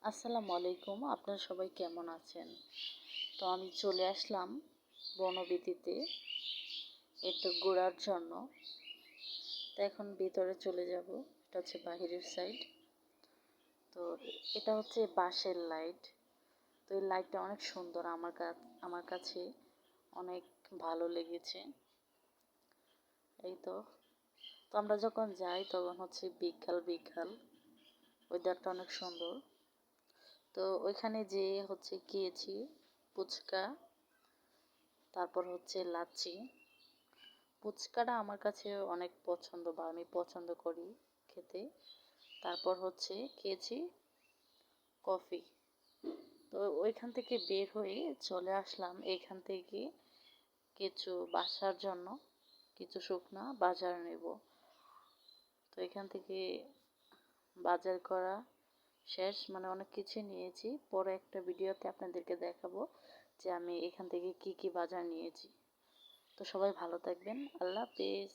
আসসালামু আলাইকুম, আপনারা সবাই কেমন আছেন? তো আমি চলে আসলাম বনবিথিতে একটু ঘোরার জন্য। তো এখন ভিতরে চলে যাব। এটা হচ্ছে বাহিরের সাইড। তো এটা হচ্ছে বাঁশের লাইট। তো এই লাইটটা অনেক সুন্দর, আমার কাছে অনেক ভালো লেগেছে। এই তো তো আমরা যখন যাই তখন হচ্ছে বিকাল বিকাল, ওয়েদারটা অনেক সুন্দর। তো ওইখানে যেয়ে হচ্ছে গিয়েছি ফুচকা, তারপর হচ্ছে লাচ্ছি। ফুচকাটা আমার কাছে অনেক পছন্দ, বা আমি পছন্দ করি খেতে। তারপর হচ্ছে খেয়েছি কফি। তো ওইখান থেকে বের হয়ে চলে আসলাম এইখান থেকে কিছু বাসার জন্য কিছু শুকনা বাজার নেব। তো এখান থেকে বাজার করা শেষ, মানে অনেক কিছু নিয়েছি। পরে একটা ভিডিওতে আপনাদেরকে দেখাবো যে আমি এখান থেকে কি কি বাজার নিয়েছি। তো সবাই ভালো থাকবেন। আল্লাহ হাফেজ।